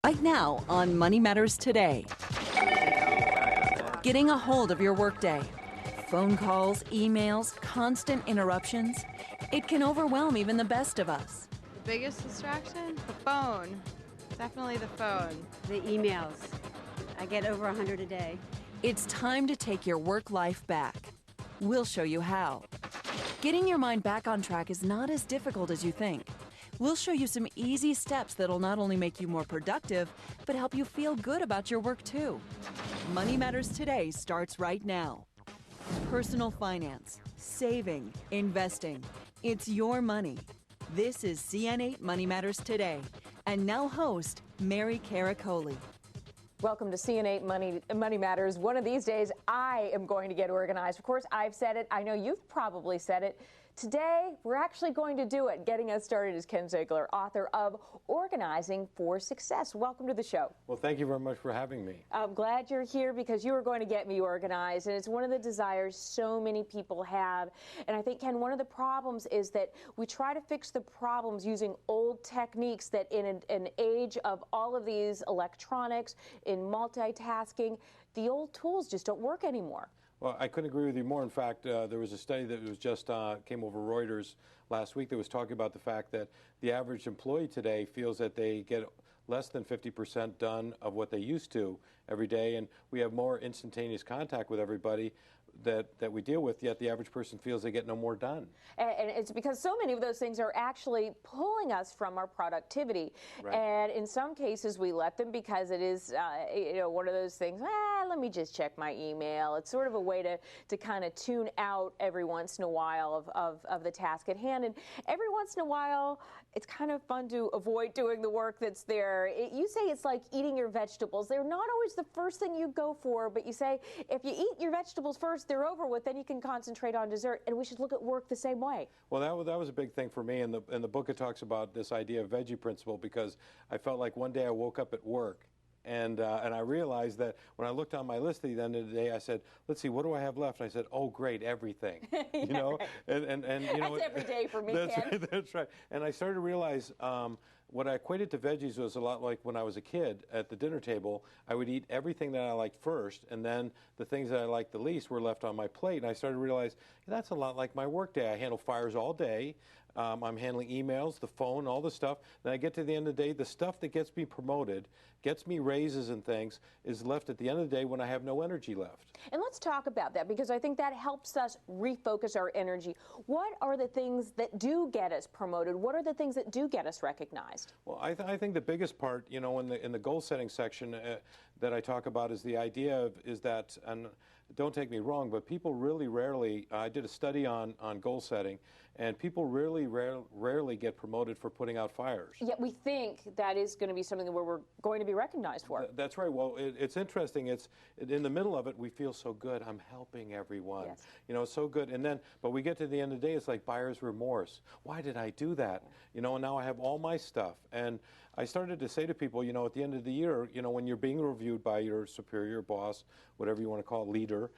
Right now on Money Matters Today. Getting a hold of your workday. Phone calls, emails, constant interruptions. It can overwhelm even the best of us. The biggest distraction? The phone. Definitely the phone. The emails. I get over 100 a day. It's time to take your work life back. We'll show you how. Getting your mind back on track is not as difficult as you think. We'll show you some easy steps that'll not only make you more productive, but help you feel good about your work too. Money Matters Today starts right now. Personal finance, saving, investing. It's your money. This is CN8 Money Matters Today. And now host, Mary Caracoli. Welcome to CN8 Money Matters. One of these days, I am going to get organized. Of course, I've said it. I know you've probably said it. Today, we're actually going to do it. Getting us started is Ken Ziegler, author of Organizing for Success. Welcome to the show. Well, thank you very much for having me. I'm glad you're here because you are going to get me organized, and it's one of the desires so many people have. And I think, Ken, one of the problems is that we try to fix the problems using old techniques that in an age of all of these electronics, in multitasking, the old tools just don't work anymore. Well, I couldn't agree with you more. In fact, there was a study that was just came over Reuters last week that was talking about the fact that the average employee today feels that they get less than 50% done of what they used to every day, and we have more instantaneous contact with everybody that we deal with, yet the average person feels they get no more done. And it's because so many of those things are actually pulling us from our productivity. Right. And in some cases, we let them because it is one of those things, let me just check my email. It's sort of a way to kind of tune out every once in a while of the task at hand. And every once in a while, it's kind of fun to avoid doing the work that's there. You say it's like eating your vegetables. They're not always the first thing you go for, but you say if you eat your vegetables first, they're over with, then you can concentrate on dessert. And we should look at work the same way. Well, that was a big thing for me. In the book, it talks about this idea of veggie principle, because I felt like one day I woke up at work and I realized that when I looked on my list at the end of the day, I said, let's see, what do I have left? And I said, oh, great, everything. Yeah, you know, right. and you know, that's every day for me, that's Ken. right, that's right. And I started to realize what I equated to veggies was a lot like when I was a kid at the dinner table. I would eat everything that I liked first, and then the things that I liked the least were left on my plate. And I started to realize that's a lot like my work day. I handle fires all day. I'm handling emails, the phone, all the stuff. Then I get to the end of the day, the stuff that gets me promoted, gets me raises and things, is left at the end of the day when I have no energy left. And let's talk about that, because I think that helps us refocus our energy. What are the things that do get us promoted? What are the things that do get us recognized? Well, I think the biggest part, you know, in the goal setting section that I talk about is the idea is that, and don't take me wrong, but people really rarely, I did a study on goal setting, and people really rarely get promoted for putting out fires. Yet we think that is going to be something where we're going to be recognized for. That's right. Well, it's interesting. It's in the middle of it, we feel so good. I'm helping everyone. Yes. You know, it's so good. And then, but we get to the end of the day, it's like buyer's remorse. Why did I do that? You know, and now I have all my stuff. And I started to say to people, you know, at the end of the year, you know, when you're being reviewed by your superior, boss, whatever you want to call it, leader,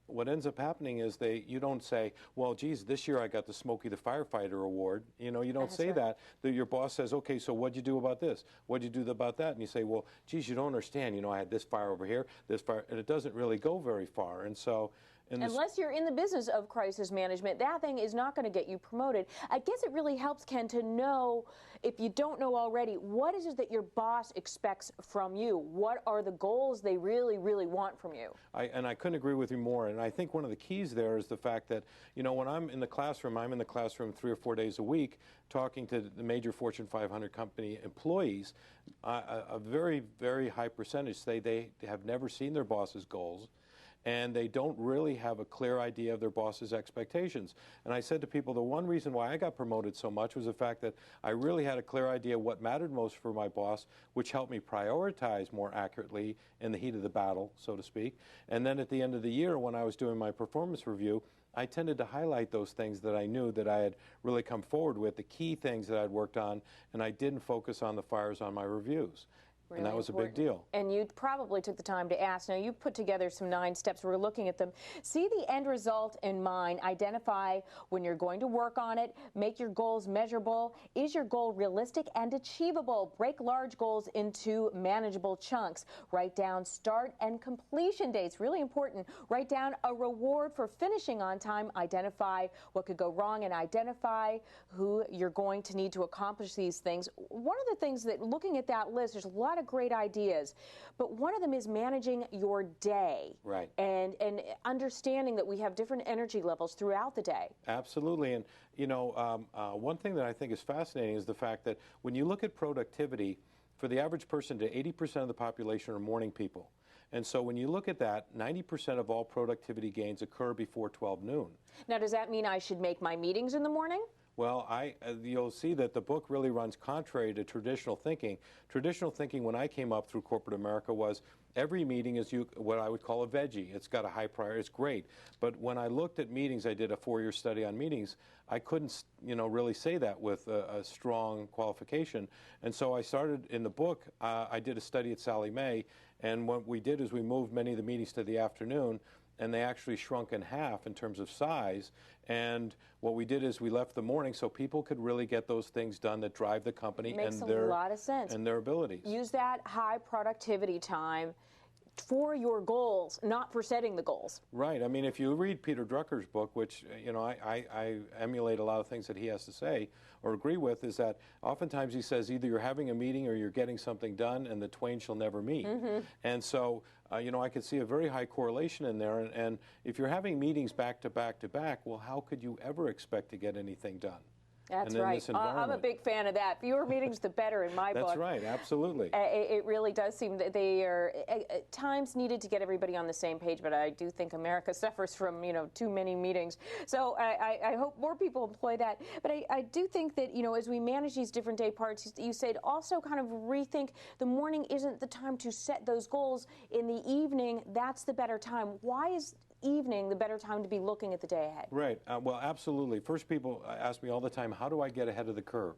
what ends up happening is you don't say, well, geez, this year I got the Smokey the Firefighter Award. You know, you don't say right. that. Your boss says, okay, so what'd you do about this? What'd you do about that? And you say, well, geez, you don't understand. You know, I had this fire over here, this fire, and it doesn't really go very far. And so, unless you're in the business of crisis management, that thing is not going to get you promoted. I guess it really helps, Ken, to know, if you don't know already, what is it that your boss expects from you? What are the goals they really, really want from you? And I couldn't agree with you more. And I think one of the keys there is the fact that, you know, when I'm in the classroom 3 or 4 days a week talking to the major Fortune 500 company employees. A very, very high percentage say they have never seen their boss's goals, and they don't really have a clear idea of their boss's expectations. And I said to people, the one reason why I got promoted so much was the fact that I really had a clear idea what mattered most for my boss, which helped me prioritize more accurately in the heat of the battle, so to speak. And then at the end of the year, when I was doing my performance review, I tended to highlight those things that I knew that I had really come forward with, the key things that I'd worked on, and I didn't focus on the fires on my reviews. Really and that was important. a big deal. And you probably took the time to ask. Now, you put together some 9 steps. We're looking at them. See the end result in mind. Identify when you're going to work on it. Make your goals measurable. Is your goal realistic and achievable? Break large goals into manageable chunks. Write down start and completion dates. Really important. Write down a reward for finishing on time. Identify what could go wrong and identify who you're going to need to accomplish these things. One of the things that, looking at that list, there's a lot of great ideas, but one of them is managing your day. Right. And understanding that we have different energy levels throughout the day. Absolutely. And, you know, one thing that I think is fascinating is the fact that when you look at productivity, for the average person, to 80% of the population are morning people. And so when you look at that, 90% of all productivity gains occur before 12 noon. Now, does that mean I should make my meetings in the morning? Well, you'll see that the book really runs contrary to traditional thinking. Traditional thinking, when I came up through corporate America, was every meeting is what I would call a veggie. It's got a high priority. It's great. But when I looked at meetings, I did a 4-year study on meetings. I couldn't, really say that with a strong qualification. And so I started in the book. I did a study at Sallie Mae, and what we did is we moved many of the meetings to the afternoon, and they actually shrunk in half in terms of size. And what we did is we left the morning so people could really get those things done that drive the company Makes and a lot of sense. and their abilities. Use that high productivity time for your goals, not for setting the goals. Right. I mean, if you read Peter Drucker's book, which, I emulate a lot of things that he has to say or agree with, is that oftentimes he says either you're having a meeting or you're getting something done, and the twain shall never meet. And so, I could see a very high correlation in there. And if you're having meetings back to back to back, well, how could you ever expect to get anything done? That's right. I'm a big fan of that. Fewer meetings, the better in my book. That's right. Absolutely. It really does seem that they are at times needed to get everybody on the same page, but I do think America suffers from, too many meetings. So I hope more people employ that. But I do think that, as we manage these different day parts, you said also kind of rethink the morning isn't the time to set those goals. In the evening, that's the better time. Why is evening the better time to be looking at the day ahead? Right. Well, absolutely. First, people ask me all the time, how do I get ahead of the curve?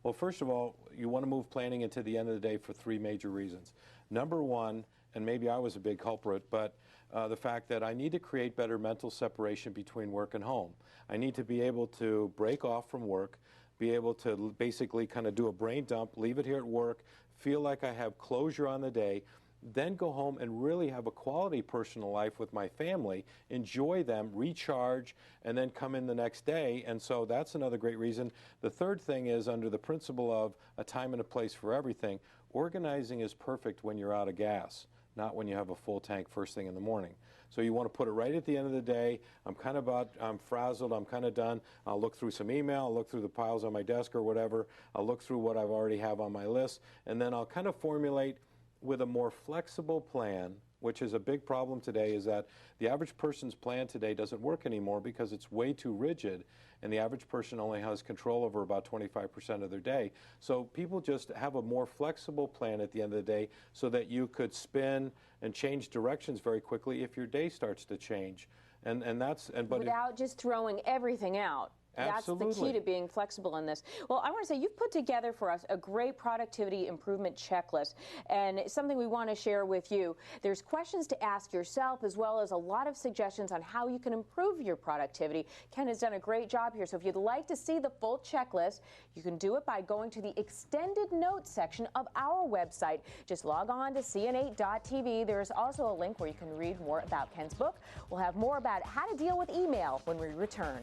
Well, first of all, you want to move planning into the end of the day for 3 major reasons. Number one, and maybe I was a big culprit, but the fact that I need to create better mental separation between work and home. I need to be able to break off from work, be able to basically kind of do a brain dump, leave it here at work, feel like I have closure on the day, then go home and really have a quality personal life with my family, enjoy them, recharge, and then come in the next day. And so that's another great reason. The third thing is, under the principle of a time and a place for everything, organizing is perfect when you're out of gas, not when you have a full tank first thing in the morning. So you want to put it right at the end of the day. I'm frazzled, I'm kind of done. I'll look through some email, I'll look through the piles on my desk or whatever. I'll look through what I've already have on my list, and then I'll kind of formulate with a more flexible plan, which is a big problem today, is that the average person's plan today doesn't work anymore because it's way too rigid, and the average person only has control over about 25% of their day. So people just have a more flexible plan at the end of the day so that you could spin and change directions very quickly if your day starts to change. But without just throwing everything out. Absolutely. That's the key to being flexible in this. Well, I want to say you've put together for us a great productivity improvement checklist, and it's something we want to share with you. There's questions to ask yourself, as well as a lot of suggestions on how you can improve your productivity. Ken has done a great job here, so if you'd like to see the full checklist, you can do it by going to the extended notes section of our website. Just log on to CN8.tv. There's also a link where you can read more about Ken's book. We'll have more about how to deal with email when we return.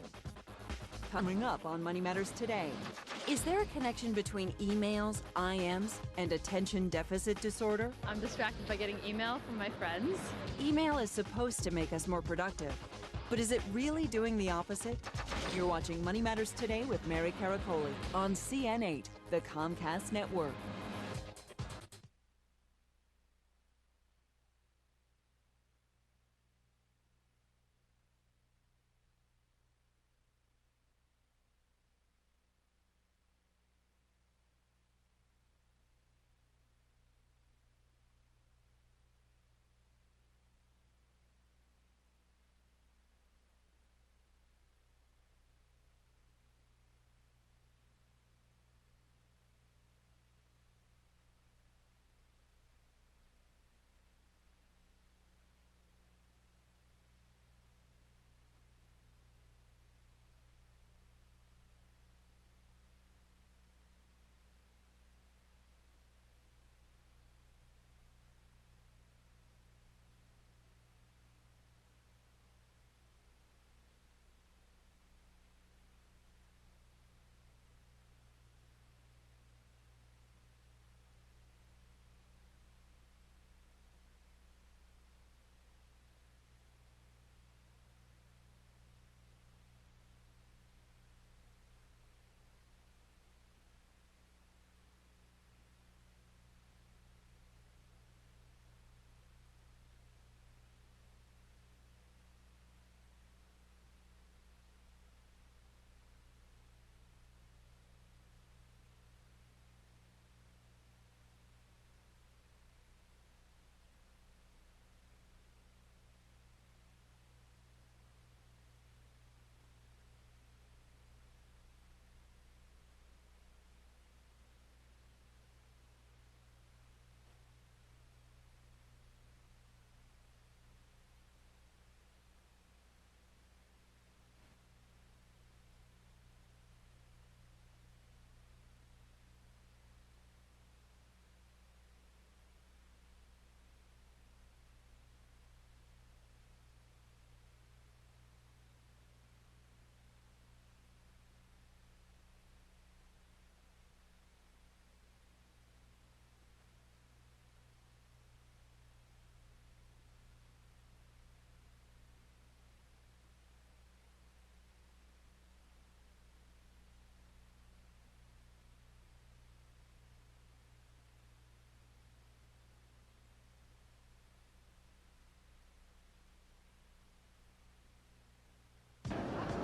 Coming up on Money Matters today, is there a connection between emails, IMs, and attention deficit disorder? I'm distracted by getting email from my friends. Email is supposed to make us more productive, but is it really doing the opposite? You're watching Money Matters today with Mary Caracoli on CN8, the Comcast network.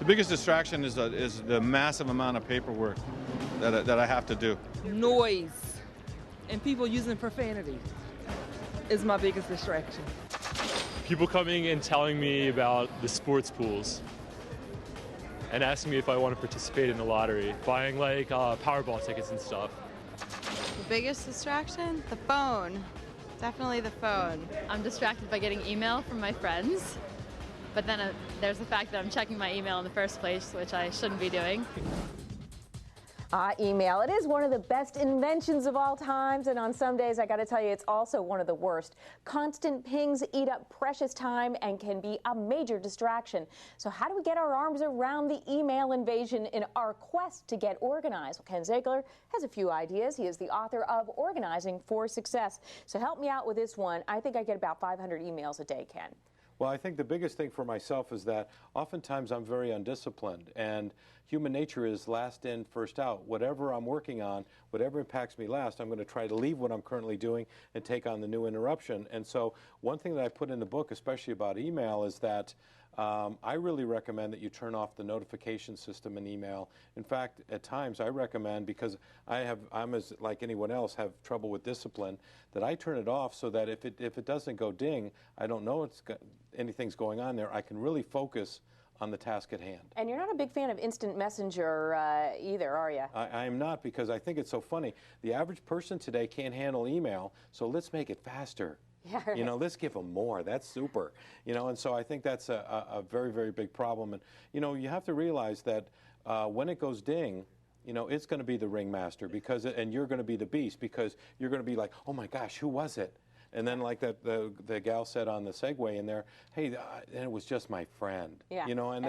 biggest distraction is the massive amount of paperwork that I have to do. Noise and people using profanity is my biggest distraction. People coming and telling me about the sports pools and asking me if I want to participate in the lottery, buying like Powerball tickets and stuff. The biggest distraction? The phone. Definitely the phone. I'm distracted by getting email from my friends, but then there's the fact that I'm checking my email in the first place, which I shouldn't be doing. Email. It is one of the best inventions of all times, and on some days, I got to tell you, it's also one of the worst. Constant pings eat up precious time and can be a major distraction. So how do we get our arms around the email invasion in our quest to get organized? Well, Ken Ziegler has a few ideas. He is the author of Organizing for Success. So help me out with this one. I think I get about 500 emails a day, Ken. Well, I think the biggest thing for myself is that oftentimes I'm very undisciplined, and human nature is last in, first out. Whatever I'm working on, whatever impacts me last, I'm going to try to leave what I'm currently doing and take on the new interruption. And so one thing that I put in the book, especially about email, is that I really recommend that you turn off the notification system in email. In fact, at times I recommend, because I'm as like anyone else, have trouble with discipline, that I turn it off so that if it doesn't go ding, I don't know anything's going on there. I can really focus on the task at hand. And you're not a big fan of instant messenger either, are you? I am not, because I think it's so funny. The average person today can't handle email, so let's make it faster. Yeah, right. You know, let's give them more. That's super. You know, and so I think that's a very, very big problem. And, you know, you have to realize that when it goes ding, you know, it's going to be the ringmaster, and you're going to be the beast, because you're going to be like, oh my gosh, who was it? And then, like the gal said on the segue in there, hey, and it was just my friend. Yeah. You know, and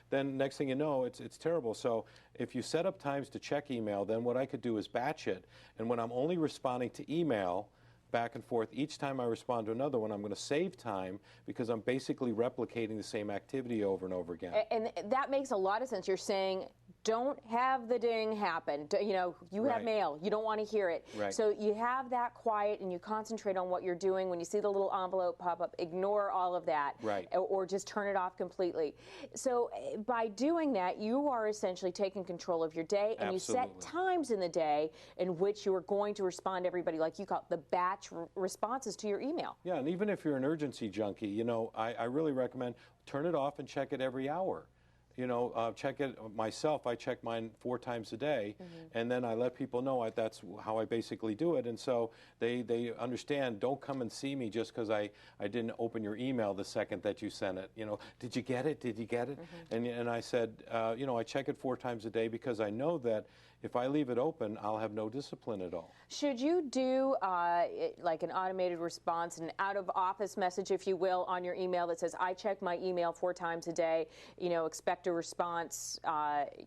then next thing you know, it's terrible. So if you set up times to check email, then what I could do is batch it. And when I'm only responding to email back and forth, each time I respond to another one, I'm going to save time, because I'm basically replicating the same activity over and over again. And that makes a lot of sense. You're saying, don't have the ding happen. You know, you have mail. You don't want to hear it. Right. So you have that quiet and you concentrate on what you're doing. When you see the little envelope pop up, ignore all of that. Right. Or just turn it off completely. So by doing that, you are essentially taking control of your day, and Absolutely. you set times in the day in which you are going to respond to everybody, like you call it, the batch responses to your email. Yeah, and even if you're an urgency junkie, you know, I really recommend turn it off and check it every hour. You know, check it myself. I check mine 4 times a day, and then I let people know that's how I basically do it. And so they understand. Don't come and see me just because I didn't open your email the second that you sent it. You know, did you get it? Did you get it? And I said, you know, I check it 4 times a day, because I know that if I leave it open, I'll have no discipline at all. Should you do like an automated response, an out-of-office message, if you will, on your email that says, I check my email 4 times a day, you know, expect a response,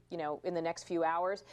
you know, in the next few hours?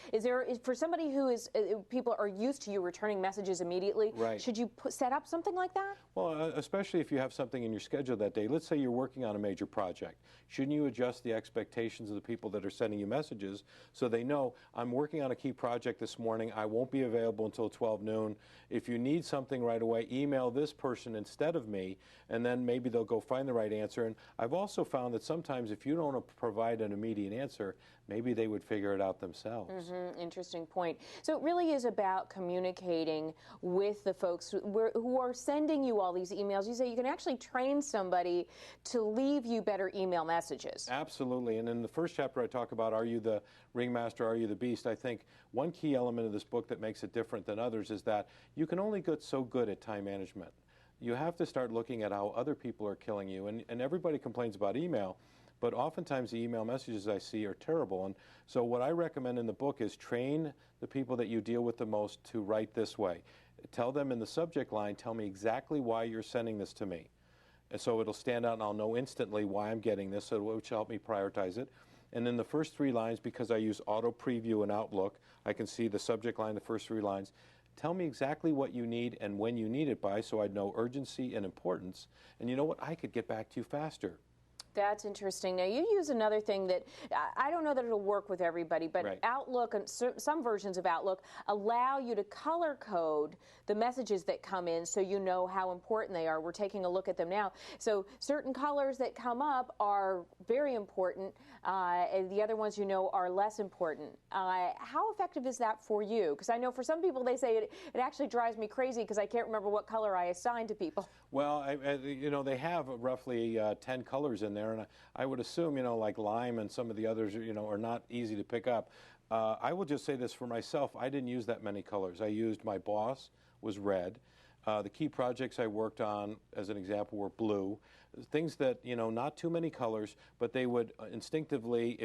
For somebody who is, people are used to you returning messages immediately, right. Should you set up something like that? Well, especially if you have something in your schedule that day. Let's say you're working on a major project. Shouldn't you adjust the expectations of the people that are sending you messages so they know, I'm working on a key project this morning, I won't be available until 12 noon. If you need something right away, email this person instead of me, and then maybe they'll go find the right answer. And I've also found that sometimes if you don't provide an immediate answer, maybe they would figure it out themselves. Interesting point. So it really is about communicating with the folks who are sending you all these emails. You say you can actually train somebody to leave you better email messages. Absolutely. And in the first chapter I talk about, are you the ringmaster, are you the beast? I think one key element of this book that makes it different than others is that you can only get so good at time management. You have to start looking at how other people are killing you. And everybody complains about email, but oftentimes the email messages I see are terrible. And so what I recommend in the book is train the people that you deal with the most to write this way. Tell them in the subject line, tell me exactly why you're sending this to me. And so it'll stand out and I'll know instantly why I'm getting this, so which will help me prioritize it. And then the first 3 lines, because I use auto preview in Outlook, I can see the subject line, the first 3 lines. Tell me exactly what you need and when you need it by, so I'd know urgency and importance. And you know what? I could get back to you faster. That's interesting. Now, you use another thing that I don't know that it'll work with everybody, but Right. Outlook and some versions of Outlook allow you to color code the messages that come in so you know how important they are. We're taking a look at them now. So certain colors that come up are very important, and the other ones you know are less important. How effective is that for you? Because I know for some people they say it actually drives me crazy because I can't remember what color I assign to people. Well, you know, they have roughly 10 colors in there, and I would assume, you know, like lime and some of the others, you know, are not easy to pick up. I will just say this for myself. I didn't use that many colors. I used my boss was red. The key projects I worked on, as an example, were blue. Things that, you know, not too many colors, but they would instinctively,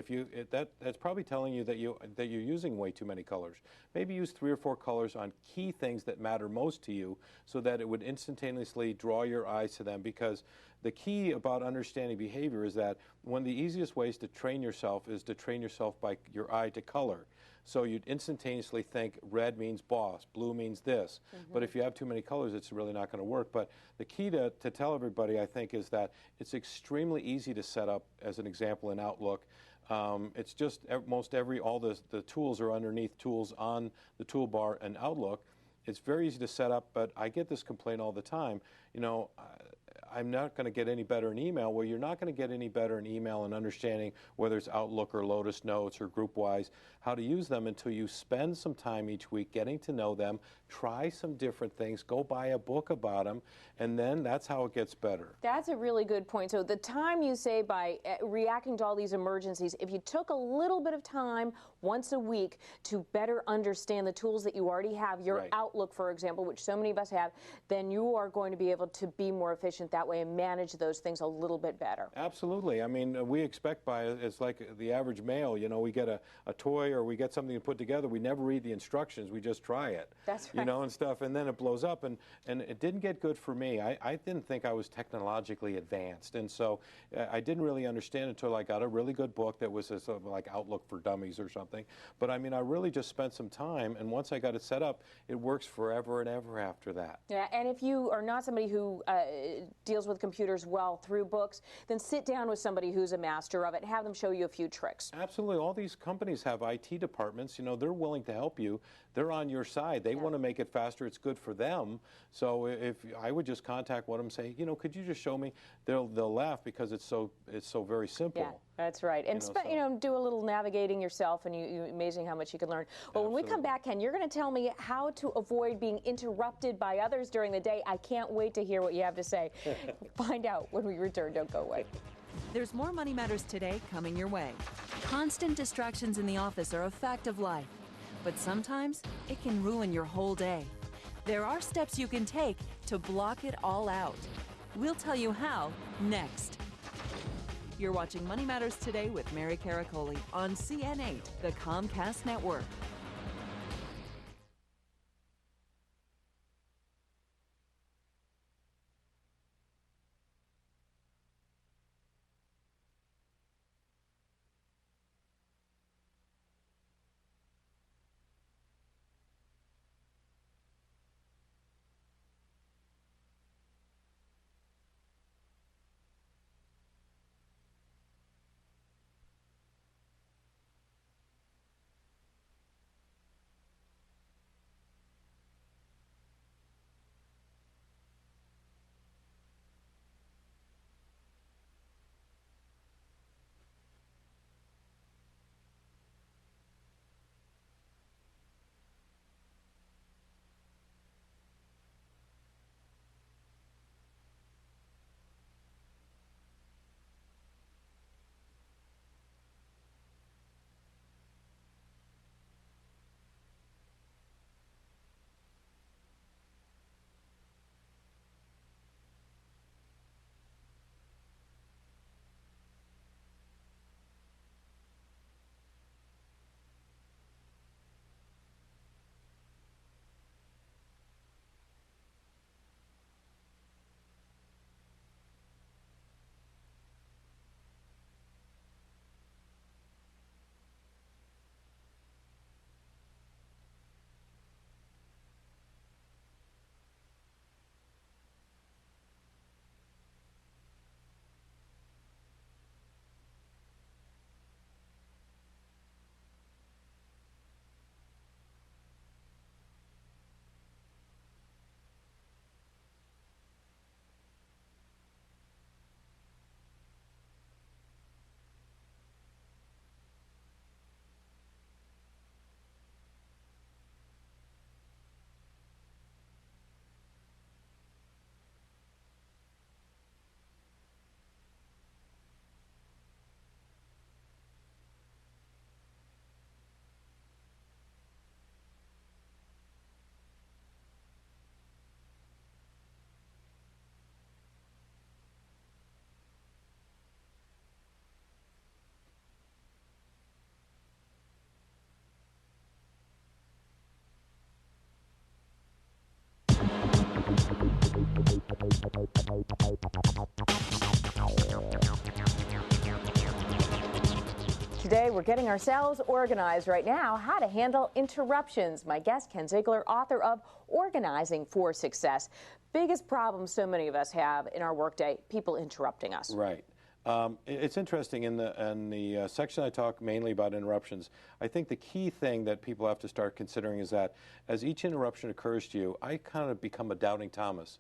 that's probably telling you that you're using way too many colors. Maybe use 3 or 4 colors on key things that matter most to you, so that it would instantaneously draw your eyes to them. Because the key about understanding behavior is that one of the easiest ways to train yourself is to train yourself by your eye to color. So you'd instantaneously think red means boss, blue means this. But if you have too many colors, it's really not going to work. But the key to tell everybody, I think, is that it's extremely easy to set up, as an example, in Outlook. It's just all the tools are underneath tools on the toolbar in Outlook. It's very easy to set up, but I get this complaint all the time. You know, I'm not going to get any better in email. Well, you're not going to get any better in email and understanding whether it's Outlook or Lotus Notes or GroupWise, how to use them until you spend some time each week getting to know them, try some different things, go buy a book about them, and then that's how it gets better. That's a really good point. So the time you say by reacting to all these emergencies, if you took a little bit of time once a week to better understand the tools that you already have, your Right. Outlook, for example, which so many of us have, then you are going to be able to be more efficient that way and manage those things a little bit better. Absolutely. I mean, we expect it's like the average male, you know, we get a toy or we get something to put together. We never read the instructions. We just try it. That's right. You know, and stuff, and then it blows up, and it didn't get good for me. I didn't think I was technologically advanced, and so I didn't really understand until I got a really good book that was sort of like Outlook for Dummies or something. But I mean, I really just spent some time, and once I got it set up, it works forever and ever after that. Yeah, and if you are not somebody who deals with computers well through books, then sit down with somebody who's a master of it, have them show you a few tricks. Absolutely. All these companies have IT departments. You know, they're willing to help you. They're on your side. They want to make it faster. It's good for them. So if I would just contact one of them and say, you know, could you just show me? They'll laugh because it's so very simple. Yeah, that's right. And you know, do a little navigating yourself, and amazing how much you can learn. Well, when we come back, Ken, you're going to tell me how to avoid being interrupted by others during the day. I can't wait to hear what you have to say. Find out when we return. Don't go away. There's more Money Matters today coming your way. Constant distractions in the office are a fact of life, but sometimes it can ruin your whole day. There are steps you can take to block it all out. We'll tell you how next. You're watching Money Matters Today with Mary Caracoli on CN8, the Comcast network. Today, we're getting ourselves organized right now, how to handle interruptions. My guest, Ken Ziegler, author of Organizing for Success. Biggest problem so many of us have in our workday, people interrupting us. Right. It's interesting, in the section I talk mainly about interruptions, I think the key thing that people have to start considering is that as each interruption occurs to you, I kind of become a doubting Thomas.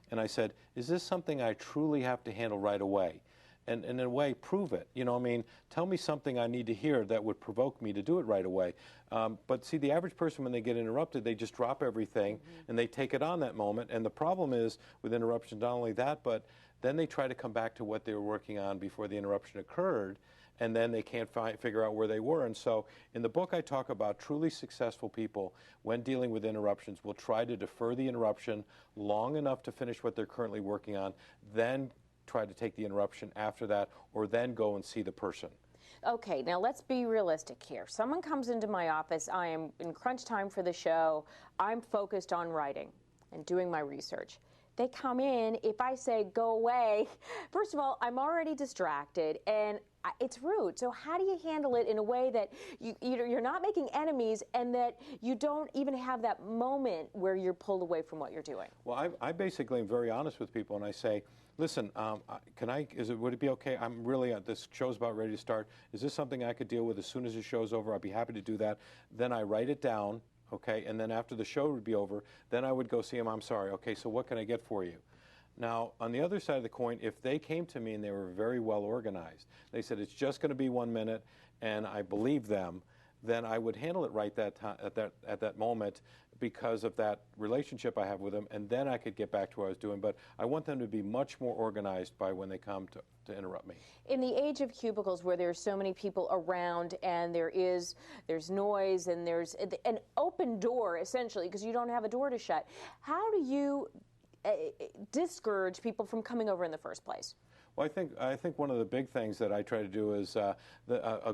And I said, is this something I truly have to handle right away? And in a way, prove it. You know, I mean, tell me something I need to hear that would provoke me to do it right away. But see, the average person, when they get interrupted, they just drop everything and they take it on that moment. And the problem is with interruptions, not only that, but then they try to come back to what they were working on before the interruption occurred, and then they can't figure out where they were. And so in the book, I talk about truly successful people, when dealing with interruptions, will try to defer the interruption long enough to finish what they're currently working on, then try to take the interruption after that, or then go and see the person. Okay, now let's be realistic here. Someone comes into my office, I am in crunch time for the show, I'm focused on writing and doing my research. They come in, if I say go away, first of all, I'm already distracted and it's rude. So how do you handle it in a way that you're not making enemies and that you don't even have that moment where you're pulled away from what you're doing? Well, I basically am very honest with people, and I say, listen, would it be okay? I'm really, this show's about ready to start. Is this something I could deal with as soon as the show's over? I'd be happy to do that. Then I write it down. Okay, and then after the show would be over, then I would go see him. I'm sorry. Okay, so what can I get for you? Now, on the other side of the coin, if they came to me and they were very well organized, they said it's just going to be 1 minute, and I believe them, then I would handle it right at that moment because of that relationship I have with them, and then I could get back to what I was doing. But I want them to be much more organized by when they come to interrupt me. In the age of cubicles, where there's so many people around and there's noise and there's an open door, essentially, because you don't have a door to shut, how do you discourage people from coming over in the first place? Well, I think one of the big things that I try to do is a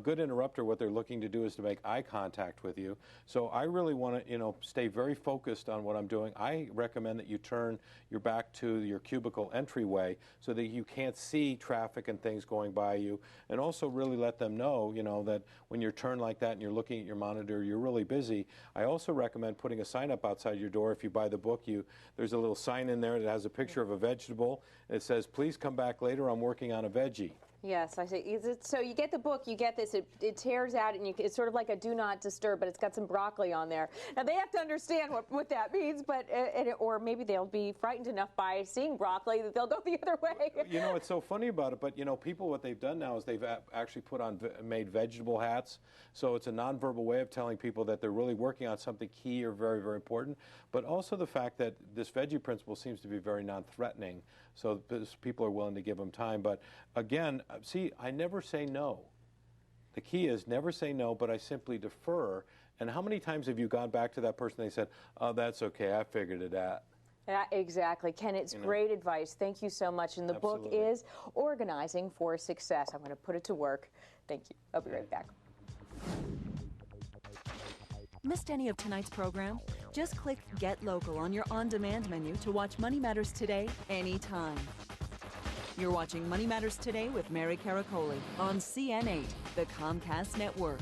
good interrupter, what they're looking to do is to make eye contact with you. So I really want to, stay very focused on what I'm doing. I recommend that you turn your back to your cubicle entryway so that you can't see traffic and things going by you, and also really let them know, that when you're turned like that and you're looking at your monitor, you're really busy. I also recommend putting a sign up outside your door. If you buy the book, there's a little sign in there that has a picture of a vegetable. It says, please come back later, I'm working on a veggie. Yes, I see. So you get the book, you get this, it tears out, and it's sort of like a do not disturb, but it's got some broccoli on there. Now, they have to understand what that means, but or maybe they'll be frightened enough by seeing broccoli that they'll go the other way. It's so funny about it, but, people, what they've done now is they've actually made vegetable hats, so it's a nonverbal way of telling people that they're really working on something key or very, very important, but also the fact that this veggie principle seems to be very non-threatening, so people are willing to give them time. But again, see, I never say no. The key is never say no, but I simply defer. And how many times have you gone back to that person and they said, oh, that's okay, I figured it out? Yeah, exactly. Ken, it's great advice. Thank you so much. And the book is Organizing for Success. I'm going to put it to work. Thank you. I'll be right back. Missed any of tonight's program? Just click Get Local on your on-demand menu to watch Money Matters Today anytime. You're watching Money Matters Today with Mary Caracoli on CN8, the Comcast network.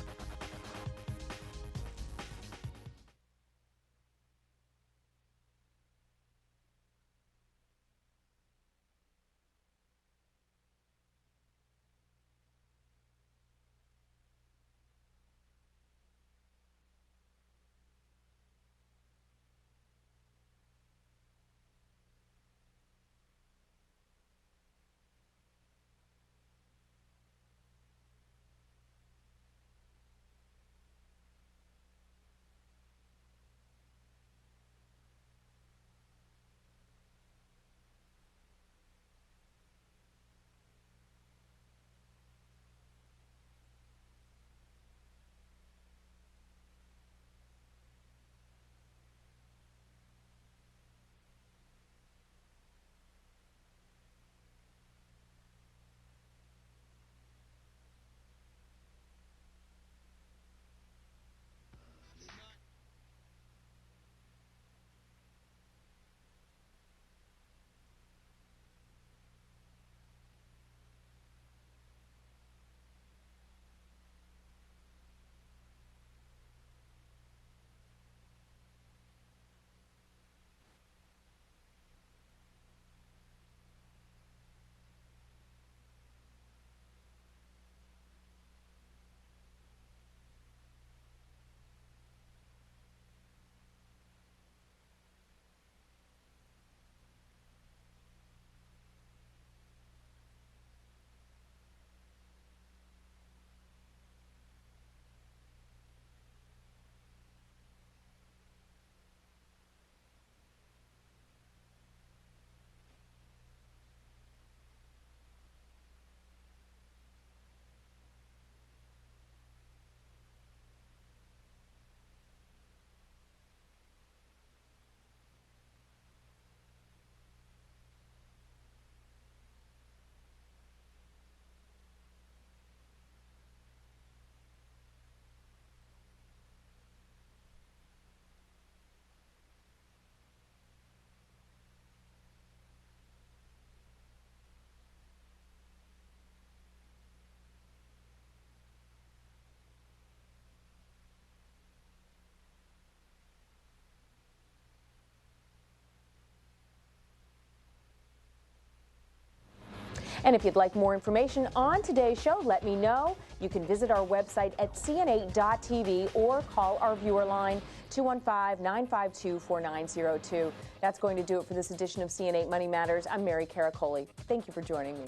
And if you'd like more information on today's show, let me know. You can visit our website at cn8.tv or call our viewer line 215-952-4902. That's going to do it for this edition of CN8 Money Matters. I'm Mary Caracoli. Thank you for joining me.